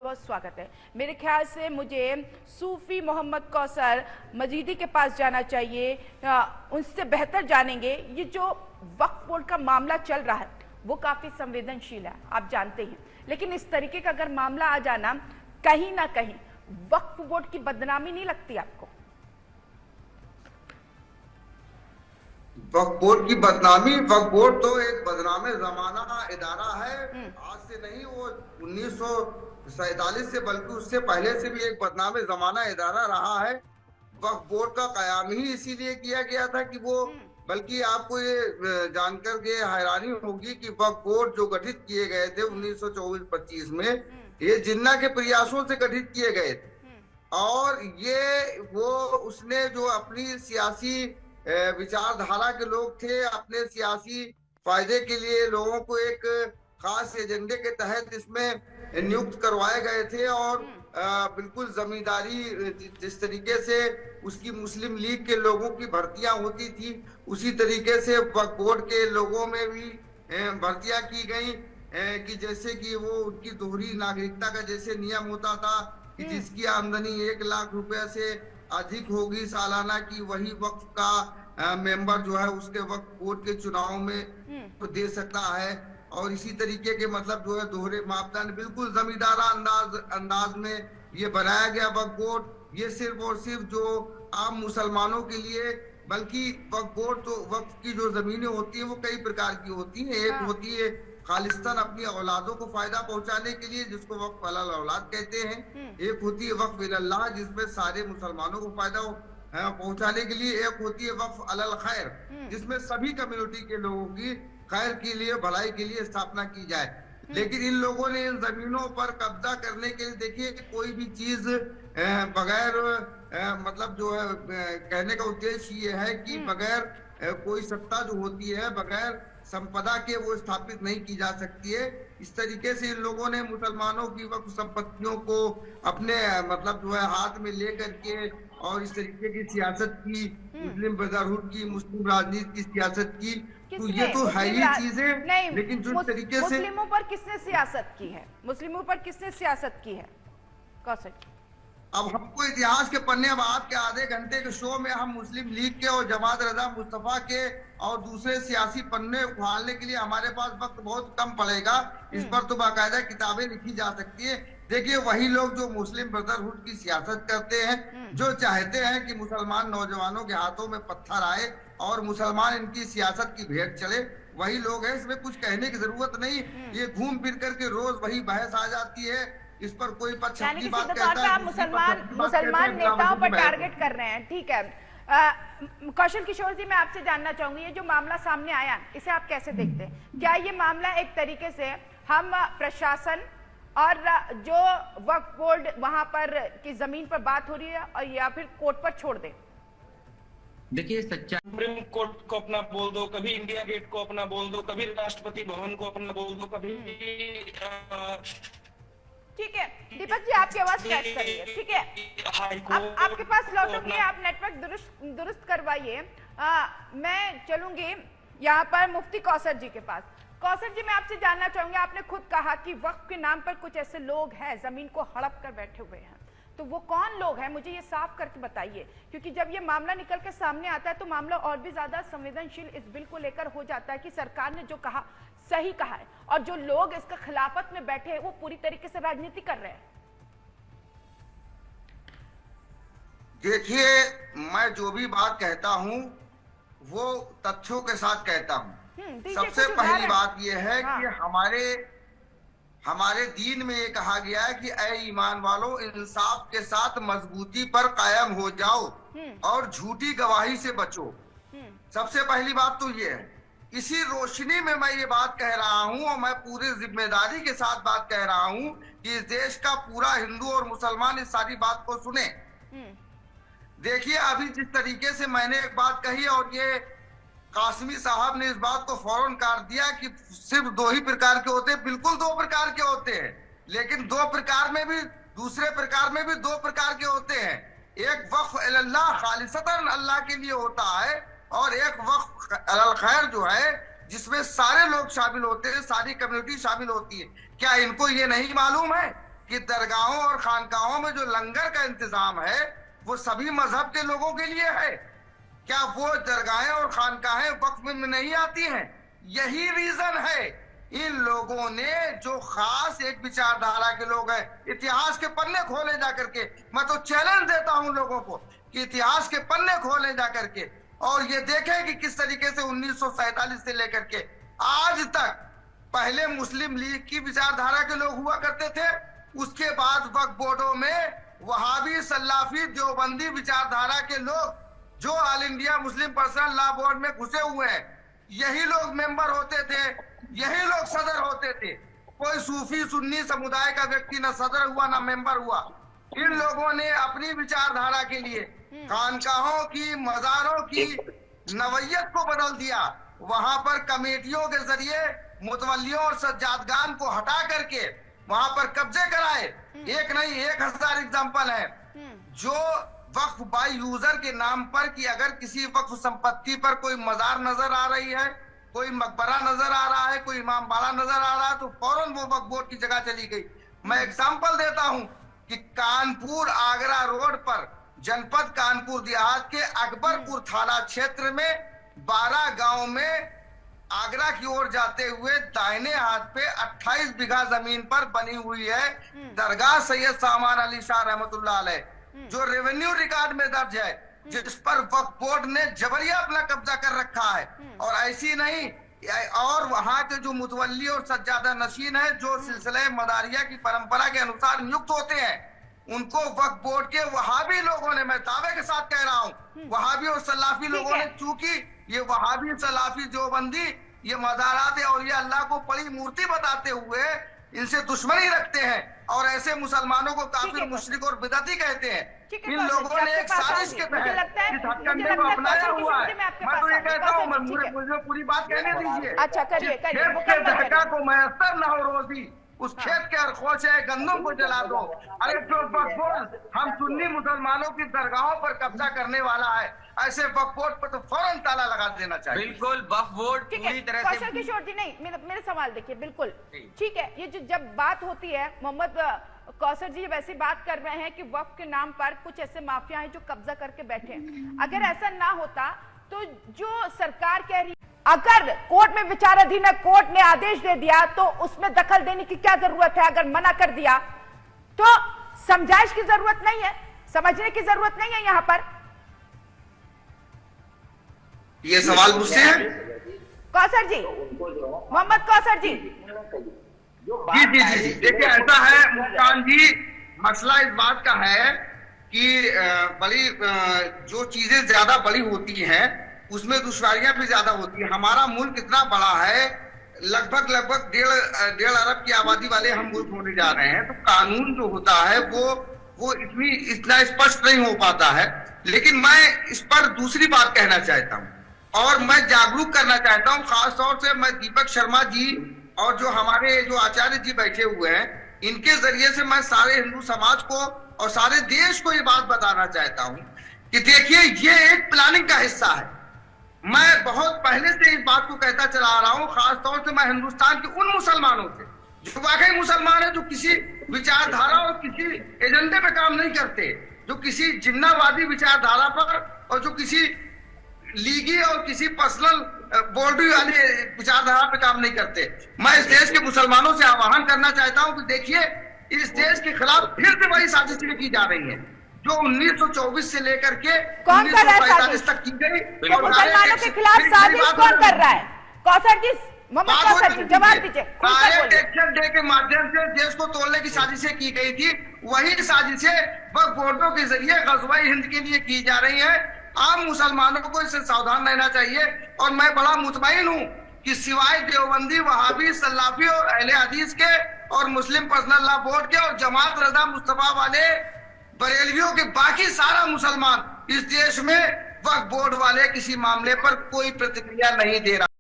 बहुत स्वागत है। मेरे ख्याल से मुझे सूफी मोहम्मद कौसर मजीदी के पास जाना चाहिए, उनसे बेहतर जानेंगे। ये जो वक्फ बोर्ड का मामला चल रहा है वो काफी संवेदनशील है, आप जानते हैं, लेकिन इस तरीके का अगर मामला आ जाना, कहीं ना कहीं वक्फ बोर्ड की बदनामी नहीं लगती आपको? वक्फ बोर्ड की बदनामी, वक्फ बोर्ड तो एक बदनामे जमाना इदारा है। आज से नहीं, वो 1947 से बल्कि उससे पहले से भी एक बदनामे जमाना इदारा रहा है। वक्फ बोर्ड का कयाम ही इसीलिए किया गया था कि वो, बल्कि आपको ये जानकर के हैरानी होगी कि वक्फ बोर्ड जो गठित किए गए थे 1924-25 में, ये जिन्ना के प्रयासों से गठित किए गए थे। और ये वो उसने जो अपनी सियासी विचारधारा के लोग थे, अपने सियासी फायदे के लिए लोगों को एक खास एजेंडे के तहत इसमें नियुक्त करवाए गए थे। और बिल्कुल जमींदारी जिस तरीके से उसकी मुस्लिम लीग के लोगों की भर्तियां होती थी, उसी तरीके से वक्फ बोर्ड के लोगों में भी भर्तियां की गई कि जैसे कि वो उनकी दोहरी नागरिकता का जैसे नियम होता था कि जिसकी आमदनी 1 लाख रुपए से अधिक होगी सालाना की, वही वक्फ का मेंबर जो है उसके वक्फ बोर्ड के चुनाव में तो दे सकता है। और इसी तरीके के मतलब जो है दोहरे मापदंड, बिल्कुल जमींदारा अंदाज में ये बनाया गया वक्फ बोर्ड। ये सिर्फ और सिर्फ जो आम मुसलमानों के लिए, बल्कि वक्फ बोर्ड तो वक्फ की जो जमीनें होती है वो कई प्रकार की होती है। एक होती है खालिस्तान अपनी औलादों को फायदा पहुंचाने के लिए, जिसको वक्फ अलल औलाद कहते हैं। एक होती है वक्फ इल्लाह, जिसमें सारे मुसलमानों को फायदा पहुंचाने के लिए। एक होती है वक्फ अलल खैर, जिसमें सभी कम्युनिटी के लोगों की खैर के लिए, भलाई के लिए स्थापना की जाए। लेकिन इन लोगों ने इन जमीनों पर कब्जा करने के लिए, देखिए कोई भी चीज बगैर मतलब जो है कहने का उद्देश्य ये है कि बगैर कोई सत्ता जो होती है, बगैर संपदा के वो स्थापित नहीं की जा सकती है। इस तरीके से इन लोगों ने मुसलमानों की वक्फ संपत्तियों को अपने मतलब जो है हाथ में लेकर के और इस तरीके की सियासत की, मुस्लिम ब्रदरहुड की, मुस्लिम राजनीति की सियासत की। तो ये तो है ही चीजें, लेकिन जो तरीके से मुस्लिमों पर किसने सियासत की है, मुस्लिमों पर किसने सियासत की है कौसर? अब हमको इतिहास के पन्ने, अब आपके आधे घंटे के शो में हम मुस्लिम लीग के और जमात रजा मुस्तफा के और दूसरे सियासी पन्ने उखाड़ने के लिए हमारे पास वक्त बहुत कम पड़ेगा। इस पर तो बाकायदा किताबें लिखी जा सकती है। देखिए वही लोग जो मुस्लिम ब्रदरहुड की सियासत करते हैं, जो चाहते हैं कि मुसलमान नौजवानों के हाथों में पत्थर आए और मुसलमान इनकी सियासत की भेंट चले, वही लोग हैं। इसमें कुछ कहने की जरूरत नहीं। ये घूम फिर करके रोज वही बहस आ जाती है। इस पर कोई पक्ष अपनी बात कहता है, आप मुसलमान नेताओं पर टारगेट कर रहे हैं, ठीक है। कौशल किशोर जी, मैं आपसे जानना चाहूंगी, ये जो मामला सामने आया इसे आप कैसे देखते हैं? क्या ये मामला एक तरीके से हम प्रशासन और जो वक्फ बोर्ड वहां पर की जमीन पर बात हो रही है, और या फिर कोर्ट पर छोड़ दें? देखिए सच्चा सुप्रीम कोर्ट को अपना बोल दो, कभी इंडिया गेट को अपना बोल दो, कभी राष्ट्रपति भवन को अपना बोल दो, कभी ठीक है दीपक जी, आपकी आवाज कैच करिए, ठीक है? अब आपके पास लौटूंगी, आप नेटवर्क दुरुस्त करवाइए। मैं चलूंगी यहाँ पर मुफ्ती कौसर जी के पास। कौसर जी, मैं आपसे जानना चाहूंगी, आपने खुद कहा कि वक्फ के नाम पर कुछ ऐसे लोग हैं जमीन को हड़प कर बैठे हुए हैं, तो वो कौन लोग हैं, मुझे ये साफ करके बताइए। क्योंकि जब ये मामला निकल के सामने आता है तो मामला और भी ज्यादा संवेदनशील इस बिल को लेकर हो जाता है कि सरकार ने जो कहा सही कहा है, और जो लोग इसका खिलाफत में बैठे हैं वो पूरी तरीके से राजनीति कर रहे हैं। देखिए, मैं जो भी बात कहता हूं वो तथ्यों के साथ कहता हूं। सबसे पहली बात यह है कि हमारे दीन में ये कहा गया है कि ऐ ईमान वालों, इंसाफ के साथ मजबूती पर कायम हो जाओ और झूठी गवाही से बचो। सबसे पहली बात तो ये है। इसी रोशनी में मैं ये बात कह रहा हूं, और मैं पूरी जिम्मेदारी के साथ बात कह रहा हूं कि इस देश का पूरा हिंदू और मुसलमान इस सारी बात को सुने। देखिए, अभी जिस तरीके से मैंने एक बात कही और ये कासमी साहब ने इस बात को फौरन काट दिया कि सिर्फ 2 ही प्रकार के होते हैं। बिल्कुल 2 प्रकार के होते हैं, लेकिन 2 प्रकार में भी, दूसरे प्रकार में भी 2 प्रकार के होते हैं। एक वक्फ अल्लाह खालिसतन अल्लाह के लिए होता है, और एक वक्फ अलल खैर जो है जिसमें सारे लोग शामिल होते हैं, सारी कम्युनिटी शामिल होती है। क्या इनको ये नहीं मालूम है कि दरगाहों और खानकाहों में जो लंगर का इंतजाम है वो सभी मजहब के लोगों के लिए है। क्या वो दरगाहें और खानकाहें वक्फ में नहीं आती हैं? यही रीजन है। इन लोगों ने जो खास एक विचारधारा के लोग हैं, इतिहास के पन्ने खोले जाकर के, मैं तो चैलेंज देता हूं लोगों को कि इतिहास के पन्ने खोले जाकर के और ये देखें कि किस तरीके से 1947 से लेकर के आज तक पहले मुस्लिम लीग की विचारधारा के लोग हुआ करते थे, उसके बाद वक्फ बोर्डों में वहाबी, सल्लाफी, देवबंदी विचारधारा के लोग जो all India Muslim personal law board में घुसे हुए हैं, यही लोग मेंबर होते थे, यही लोग सदर होते थे। कोई सूफी सुन्नी समुदाय का व्यक्ति ना सदर हुआ ना मेंबर हुआ। इन लोगों ने अपनी विचारधारा के लिए खानकाहों की, मजारों की नवैयत को बदल दिया। वहां पर कमेटियों के जरिए मुतवल्लियों और सज्जादगान को हटा करके वहां पर कब्जे कराए। एक नहीं 1000 एग्जाम्पल है जो वक्फ बाय यूजर के नाम पर कि अगर किसी वक्फ संपत्ति पर कोई मजार नजर आ रही है, कोई मकबरा नजर आ रहा है, कोई इमाम बाड़ा नजर आ रहा है, तो फौरन वो वक्फ बोर्ड की जगह चली गई। मैं एग्जाम्पल देता हूं कि कानपुर आगरा रोड पर जनपद कानपुर देहात के अकबरपुर थाना क्षेत्र में 12 गांव में आगरा की ओर जाते हुए दाहिने हाथ पे 28 बीघा जमीन पर बनी हुई है दरगाह सैयद सामान अली शाह रहमतुल्लाह अलैह, जो रेवेन्यू रिकॉर्ड में दर्ज है, जिस पर वक्फ बोर्ड ने जबरिया अपना कब्जा कर रखा है। और ऐसी नहीं, और वहां के जो मुतवल्ली और सज्जादा नशीन है, जो सिलसिले मदारिया की परंपरा के अनुसार नियुक्त होते हैं, उनको वक्फ बोर्ड के वहाबी लोगों ने, मैं दावे के साथ कह रहा हूँ, वहाबी और सलाफी लोगों ने, चूंकि ये वहाबी सलाफी देवबंदी ये मज़ारात और ये अल्लाह को बड़ी मूर्ति बताते हुए इनसे दुश्मनी रखते हैं और ऐसे मुसलमानों को काफिर, मुशरिक और बिदअती कहते हैं। इन लोगों ने एक साजिश के तहत इस हथकंडे को अपनाया हुआ है। मैं तो ये कहता हूँ, मुझे पूरी बात कहने दीजिए। अच्छा करिए खेत के दहका को मैसर न हो रोजी, उस खेत के अरखोचे गंदम को जला दो। अरे जो वक्फ बोर्ड हम सुन्नी मुसलमानों की दरगाहों पर कब्जा करने वाला है, ऐसे वक्फ बोर्ड पर तो फौरन ताला लगा देना चाहिए। बिल्कुल, वक्फ बोर्ड पूरी तरह से। कौशल किशोर जी, नहीं मेरे सवाल देखिए, बिल्कुल ठीक है। ये जो जब बात होती है, मोहम्मद कौसर जी वैसी बात कर रहे हैं कि वक्फ के नाम पर कुछ ऐसे माफिया हैं जो कब्जा करके बैठे हैं। अगर ऐसा ना होता तो जो सरकार कह रही, अगर कोर्ट में विचाराधीन है, कोर्ट ने आदेश दे दिया तो उसमें दखल देने की क्या जरूरत है? अगर मना कर दिया तो समझाइश की जरूरत नहीं है, समझने की जरूरत नहीं है। यहाँ पर ये सवाल मुझसे है कौसर जी, मोहम्मद कौसर जी। जी जी जी जी देखिए, ऐसा है मुस्कान जी, मसला इस बात का है कि बड़ी जो चीजें ज्यादा बड़ी होती हैं उसमें दुश्वारियां भी ज्यादा होती है। हमारा मुल्क इतना बड़ा है, लगभग 1.5 अरब की आबादी वाले हम मुल्क होने जा रहे हैं, तो कानून जो होता है वो इतना स्पष्ट नहीं हो पाता है। लेकिन मैं इस पर दूसरी बात कहना चाहता हूँ और मैं जागरूक करना चाहता हूँ, खासतौर से मैं दीपक शर्मा जी और जो हमारे जो आचार्य जी बैठे हुए हैं, इनके जरिए से मैं सारे हिंदू समाज को और सारे देश को ये बात बताना चाहता हूँ कि देखिए, ये एक प्लानिंग का हिस्सा है। मैं बहुत पहले से इस बात को कहता चला आ रहा हूँ, खासतौर से मैं हिंदुस्तान के उन मुसलमानों से जो वाकई मुसलमान है, जो किसी विचारधारा और किसी एजेंडे पे काम नहीं करते, जो किसी जिन्नावादी विचारधारा पर और जो किसी लीगी और किसी पर्सनल बॉडी वाली विचारधारा पे काम नहीं करते। मैं इस देश के मुसलमानों से आह्वान करना चाहता हूँ कि देखिए, इस देश के खिलाफ फिर से वही साजिशें की जा रही है जो 1924 से लेकर के 1945 तक की गई। मुसलमानों के खिलाफ साजिश कौन कर रहा है? कौसर जी, मोहम्मद कौसर जी जवाब दीजिए। एक्शन डे के माध्यम से देश को तोड़ने की साजिशें की गई थी, वही साजिशें वक्फ बोर्डों के जरिए ग़ज़वा हिंद के लिए की जा रही है। आम मुसलमानों को इससे सावधान रहना चाहिए और मैं बड़ा मुतमईन हूँ कि सिवाय देवबंदी, वहाबी, सल्लाफी और अहले हदीस के और मुस्लिम पर्सनल लॉ बोर्ड के और जमात रजा मुस्तफा वाले बरेलवियों के बाकी सारा मुसलमान इस देश में वक्फ बोर्ड वाले किसी मामले पर कोई प्रतिक्रिया नहीं दे रहा।